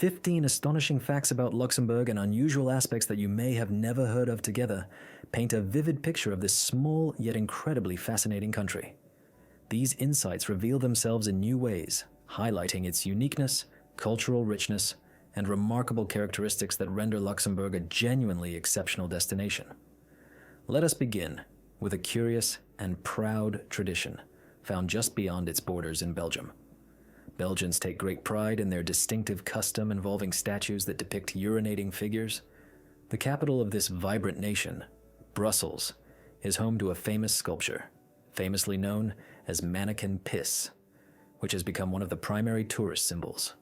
15 astonishing facts about Luxembourg and unusual aspects that you may have never heard of together paint a vivid picture of this small yet incredibly fascinating country. These insights reveal themselves in new ways, highlighting its uniqueness, cultural richness, and remarkable characteristics that render Luxembourg a genuinely exceptional destination. Let us begin with a curious and proud tradition found just beyond its borders in Belgium. Belgians take great pride in their distinctive custom involving statues that depict urinating figures. The capital of this vibrant nation, Brussels, is home to a famous sculpture, famously known as Mannequin Piss, which has become one of the primary tourist symbols.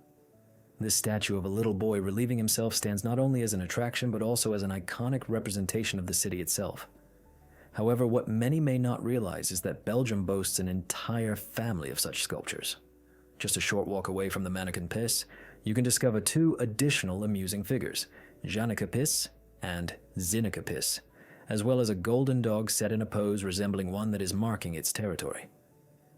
This statue of a little boy relieving himself stands not only as an attraction but also as an iconic representation of the city itself. However, what many may not realize is that Belgium boasts an entire family of such sculptures. Just a short walk away from the Mannequin Piss, you can discover two additional amusing figures, Janneke Piss and Zinneke Piss, as well as a golden dog set in a pose resembling one that is marking its territory.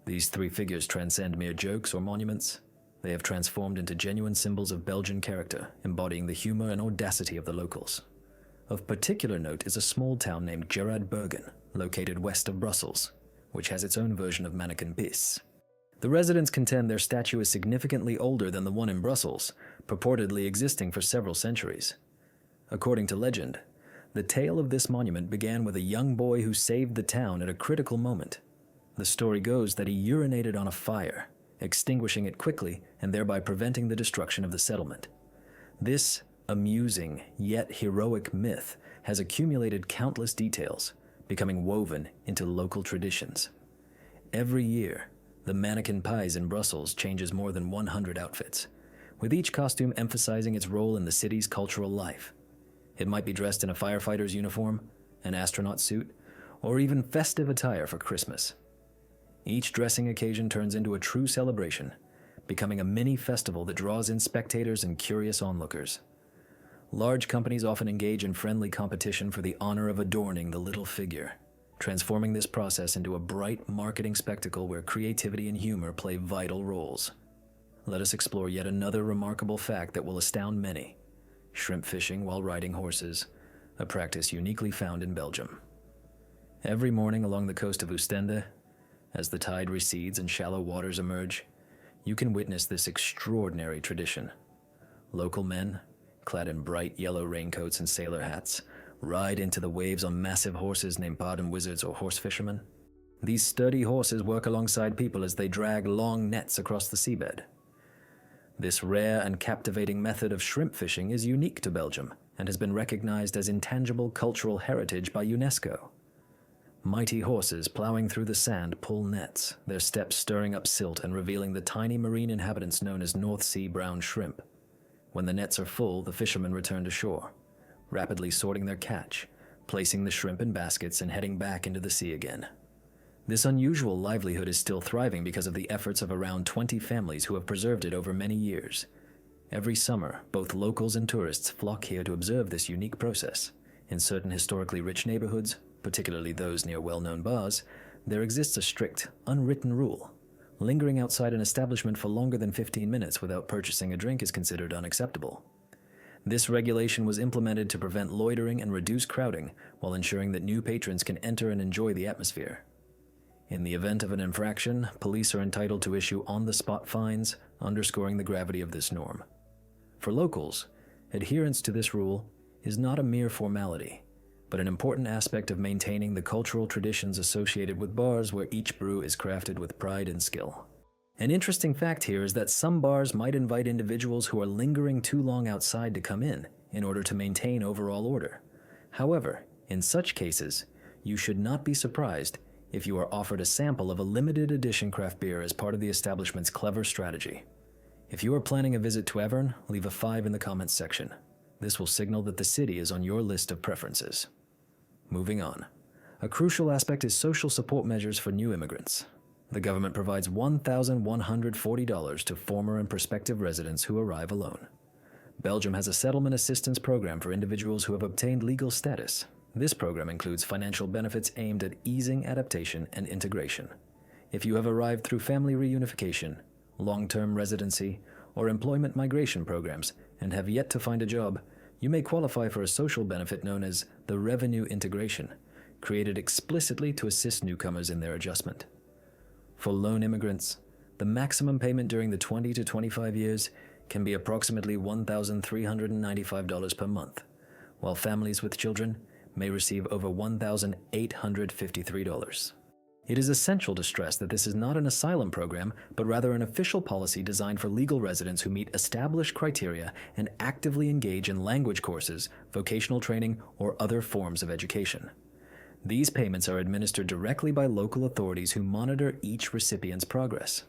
These three figures transcend mere jokes or monuments. They have transformed into genuine symbols of Belgian character, embodying the humor and audacity of the locals. Of particular note is a small town named Gerardbergen, located west of Brussels, which has its own version of Mannequin Piss. The residents contend their statue is significantly older than the one in Brussels, purportedly existing for several centuries. According to legend, the tale of this monument began with a young boy who saved the town at a critical moment. The story goes that he urinated on a fire, extinguishing it quickly and thereby preventing the destruction of the settlement. This amusing yet heroic myth has accumulated countless details, becoming woven into local traditions. Every year, the Mannequin Pies in Brussels changes more than 100 outfits, with each costume emphasizing its role in the city's cultural life. It might be dressed in a firefighter's uniform, an astronaut suit, or even festive attire for Christmas. Each dressing occasion turns into a true celebration, becoming a mini festival that draws in spectators and curious onlookers. Large companies often engage in friendly competition for the honor of adorning the little figure, transforming this process into a bright marketing spectacle where creativity and humor play vital roles. Let us explore yet another remarkable fact that will astound many: shrimp fishing while riding horses, a practice uniquely found in Belgium. Every morning along the coast of Oostende, as the tide recedes and shallow waters emerge, you can witness this extraordinary tradition. Local men, clad in bright yellow raincoats and sailor hats, ride into the waves on massive horses named paarden wizards or horse fishermen. These sturdy horses work alongside people as they drag long nets across the seabed. This rare and captivating method of shrimp fishing is unique to Belgium and has been recognized as intangible cultural heritage by UNESCO. Mighty horses plowing through the sand pull nets, their steps stirring up silt and revealing the tiny marine inhabitants known as North Sea brown shrimp. When the nets are full, the fishermen return to shore, rapidly sorting their catch, placing the shrimp in baskets and heading back into the sea again. This unusual livelihood is still thriving because of the efforts of around 20 families who have preserved it over many years. Every summer, both locals and tourists flock here to observe this unique process. In certain historically rich neighborhoods, particularly those near well-known bars, there exists a strict, unwritten rule. Lingering outside an establishment for longer than 15 minutes without purchasing a drink is considered unacceptable. This regulation was implemented to prevent loitering and reduce crowding while ensuring that new patrons can enter and enjoy the atmosphere. In the event of an infraction, police are entitled to issue on-the-spot fines, underscoring the gravity of this norm. For locals, adherence to this rule is not a mere formality, but an important aspect of maintaining the cultural traditions associated with bars where each brew is crafted with pride and skill. An interesting fact here is that some bars might invite individuals who are lingering too long outside to come in order to maintain overall order. However, in such cases, you should not be surprised if you are offered a sample of a limited edition craft beer as part of the establishment's clever strategy. If you are planning a visit to Evern, leave a 5 in the comments section. This will signal that the city is on your list of preferences. Moving on. A crucial aspect is social support measures for new immigrants. The government provides $1,140 to former and prospective residents who arrive alone. Belgium has a settlement assistance program for individuals who have obtained legal status. This program includes financial benefits aimed at easing adaptation and integration. If you have arrived through family reunification, long-term residency, or employment migration programs and have yet to find a job, you may qualify for a social benefit known as the revenue integration, created explicitly to assist newcomers in their adjustment. For lone immigrants, the maximum payment during the 20 to 25 years can be approximately $1,395 per month, while families with children may receive over $1,853. It is essential to stress that this is not an asylum program, but rather an official policy designed for legal residents who meet established criteria and actively engage in language courses, vocational training, or other forms of education. These payments are administered directly by local authorities who monitor each recipient's progress.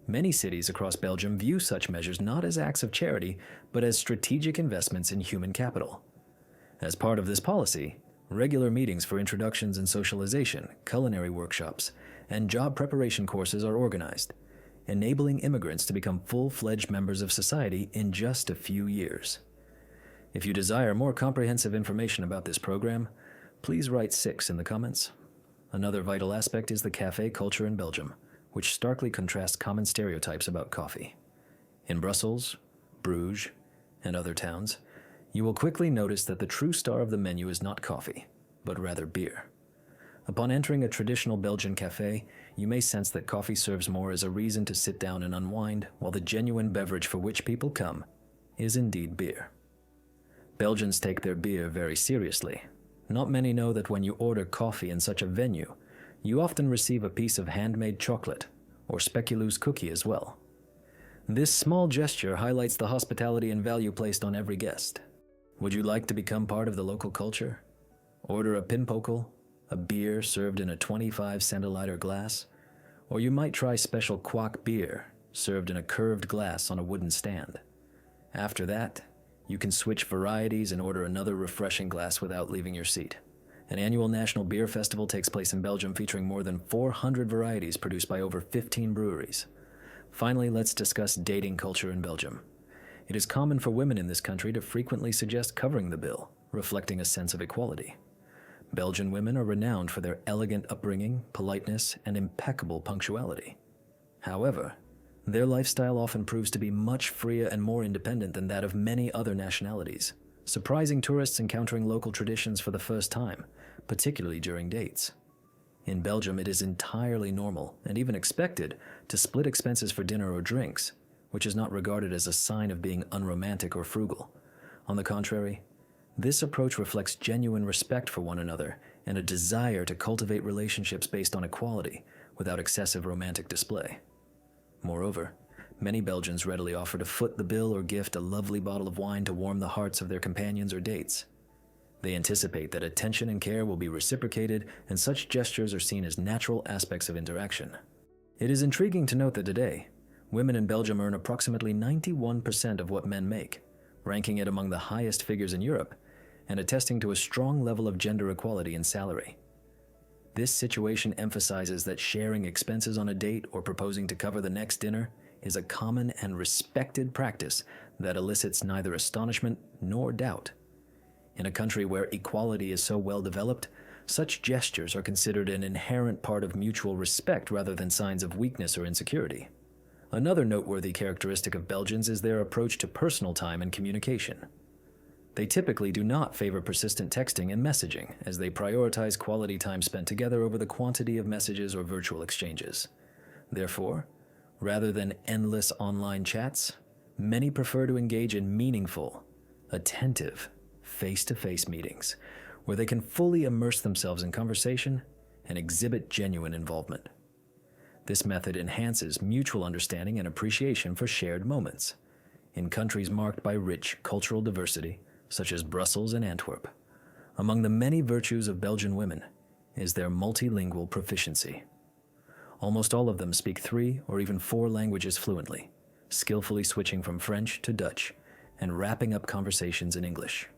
Many cities across Belgium view such measures not as acts of charity, but as strategic investments in human capital. As part of this policy, regular meetings for introductions and socialization, culinary workshops, and job preparation courses are organized, enabling immigrants to become full-fledged members of society in just a few years. If you desire more comprehensive information about this program, please write 6 in the comments. Another vital aspect is the café culture in Belgium, which starkly contrasts common stereotypes about coffee. In Brussels, Bruges, and other towns, you will quickly notice that the true star of the menu is not coffee, but rather beer. Upon entering a traditional Belgian café, you may sense that coffee serves more as a reason to sit down and unwind, while the genuine beverage for which people come is indeed beer. Belgians take their beer very seriously. Not many know that when you order coffee in such a venue, you often receive a piece of handmade chocolate or speculoos cookie as well. This small gesture highlights the hospitality and value placed on every guest. Would you like to become part of the local culture? Order a pinpokel, a beer served in a 25 centiliter glass, or you might try special kwak beer served in a curved glass on a wooden stand. After that, you can switch varieties and order another refreshing glass without leaving your seat. An annual national beer festival takes place in Belgium featuring more than 400 varieties produced by over 15 breweries. Finally, let's discuss dating culture in Belgium. It is common for women in this country to frequently suggest covering the bill, reflecting a sense of equality. Belgian women are renowned for their elegant upbringing, politeness, and impeccable punctuality. However, their lifestyle often proves to be much freer and more independent than that of many other nationalities, surprising tourists encountering local traditions for the first time, particularly during dates. In Belgium, it is entirely normal and even expected to split expenses for dinner or drinks, which is not regarded as a sign of being unromantic or frugal. On the contrary, this approach reflects genuine respect for one another and a desire to cultivate relationships based on equality without excessive romantic display. Moreover, many Belgians readily offer to foot the bill or gift a lovely bottle of wine to warm the hearts of their companions or dates. They anticipate that attention and care will be reciprocated, and such gestures are seen as natural aspects of interaction. It is intriguing to note that today, women in Belgium earn approximately 91% of what men make, ranking it among the highest figures in Europe, and attesting to a strong level of gender equality in salary. This situation emphasizes that sharing expenses on a date or proposing to cover the next dinner is a common and respected practice that elicits neither astonishment nor doubt. In a country where equality is so well developed, such gestures are considered an inherent part of mutual respect rather than signs of weakness or insecurity. Another noteworthy characteristic of Belgians is their approach to personal time and communication. They typically do not favor persistent texting and messaging, as they prioritize quality time spent together over the quantity of messages or virtual exchanges. Therefore, rather than endless online chats, many prefer to engage in meaningful, attentive, face-to-face meetings, where they can fully immerse themselves in conversation and exhibit genuine involvement. This method enhances mutual understanding and appreciation for shared moments. In countries marked by rich cultural diversity, such as Brussels and Antwerp, among the many virtues of Belgian women is their multilingual proficiency. Almost all of them speak 3 or even 4 languages fluently, skillfully switching from French to Dutch and wrapping up conversations in English.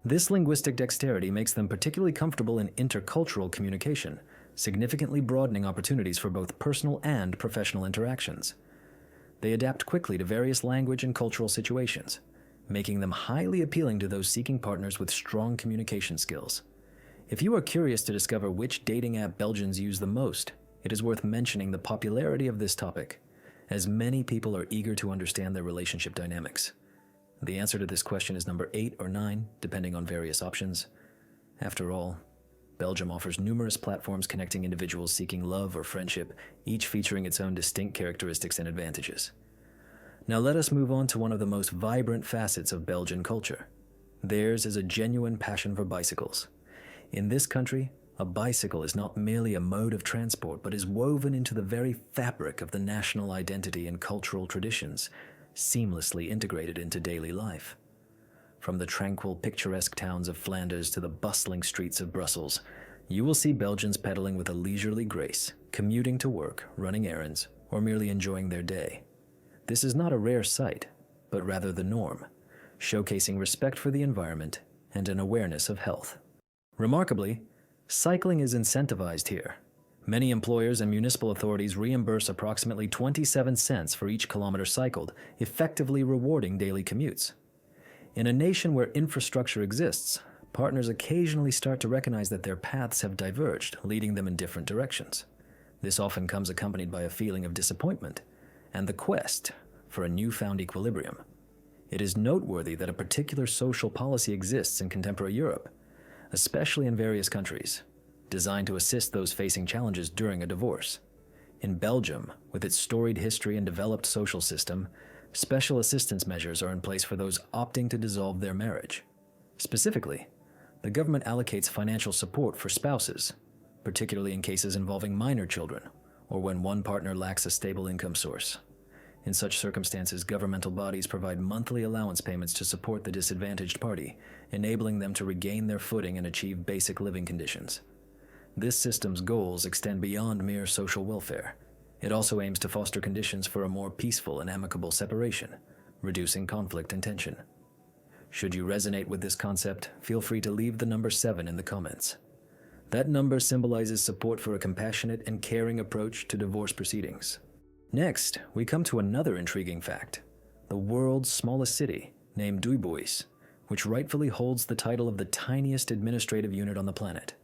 This linguistic dexterity makes them particularly comfortable in intercultural communication, significantly broadening opportunities for both personal and professional interactions. They adapt quickly to various language and cultural situations, making them highly appealing to those seeking partners with strong communication skills. If you are curious to discover which dating app Belgians use the most, it is worth mentioning the popularity of this topic, as many people are eager to understand their relationship dynamics. The answer to this question is number 8 or 9, depending on various options. After all, Belgium offers numerous platforms connecting individuals seeking love or friendship, each featuring its own distinct characteristics and advantages. Now let us move on to one of the most vibrant facets of Belgian culture. Theirs is a genuine passion for bicycles. In this country, a bicycle is not merely a mode of transport, but is woven into the very fabric of the national identity and cultural traditions, seamlessly integrated into daily life. From the tranquil, picturesque towns of Flanders to the bustling streets of Brussels, you will see Belgians pedaling with a leisurely grace, commuting to work, running errands, or merely enjoying their day. This is not a rare sight, but rather the norm, showcasing respect for the environment and an awareness of health. Remarkably, cycling is incentivized here. Many employers and municipal authorities reimburse approximately 27 cents for each kilometer cycled, effectively rewarding daily commutes. In a nation where infrastructure exists, partners occasionally start to recognize that their paths have diverged, leading them in different directions. This often comes accompanied by a feeling of disappointment and the quest for a newfound equilibrium. It is noteworthy that a particular social policy exists in contemporary Europe, especially in various countries, designed to assist those facing challenges during a divorce. In Belgium, with its storied history and developed social system, special assistance measures are in place for those opting to dissolve their marriage. Specifically, the government allocates financial support for spouses, particularly in cases involving minor children or when one partner lacks a stable income source. In such circumstances, governmental bodies provide monthly allowance payments to support the disadvantaged party, enabling them to regain their footing and achieve basic living conditions. This system's goals extend beyond mere social welfare. It also aims to foster conditions for a more peaceful and amicable separation, reducing conflict and tension. Should you resonate with this concept, feel free to leave the number 7 in the comments. That number symbolizes support for a compassionate and caring approach to divorce proceedings. Next, we come to another intriguing fact: the world's smallest city, named Durbuy, which rightfully holds the title of the tiniest administrative unit on the planet.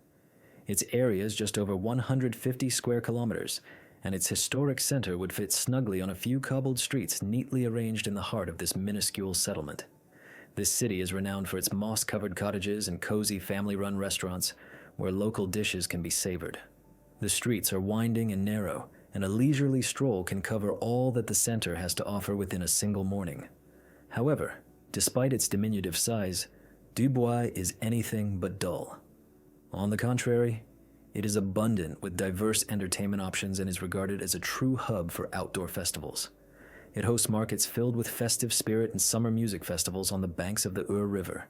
Its area is just over 150 square kilometers, and its historic center would fit snugly on a few cobbled streets neatly arranged in the heart of this minuscule settlement. This city is renowned for its moss-covered cottages and cozy family-run restaurants where local dishes can be savored. The streets are winding and narrow, and a leisurely stroll can cover all that the center has to offer within a single morning. However, despite its diminutive size, Durbuy is anything but dull. On the contrary, it is abundant with diverse entertainment options and is regarded as a true hub for outdoor festivals. It hosts markets filled with festive spirit and summer music festivals on the banks of the Ur River.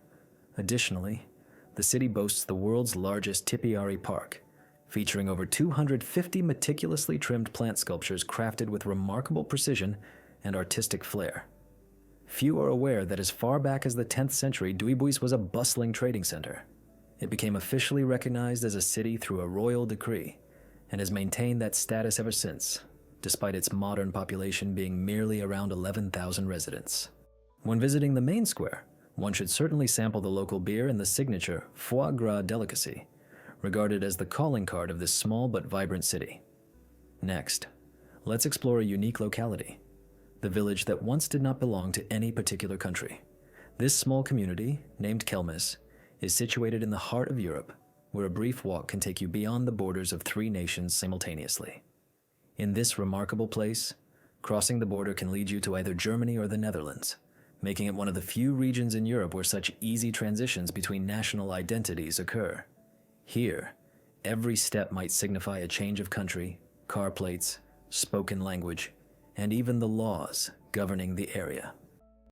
Additionally, the city boasts the world's largest topiary park, featuring over 250 meticulously trimmed plant sculptures crafted with remarkable precision and artistic flair. Few are aware that as far back as the 10th century, Durbuy was a bustling trading center. It became officially recognized as a city through a royal decree, and has maintained that status ever since, despite its modern population being merely around 11,000 residents. When visiting the main square, one should certainly sample the local beer and the signature foie gras delicacy, regarded as the calling card of this small but vibrant city. Next, let's explore a unique locality, the village that once did not belong to any particular country. This small community, named Kelmis, is situated in the heart of Europe, where a brief walk can take you beyond the borders of 3 nations simultaneously. In this remarkable place, crossing the border can lead you to either Germany or the Netherlands, making it one of the few regions in Europe where such easy transitions between national identities occur. Here, every step might signify a change of country, car plates, spoken language, and even the laws governing the area.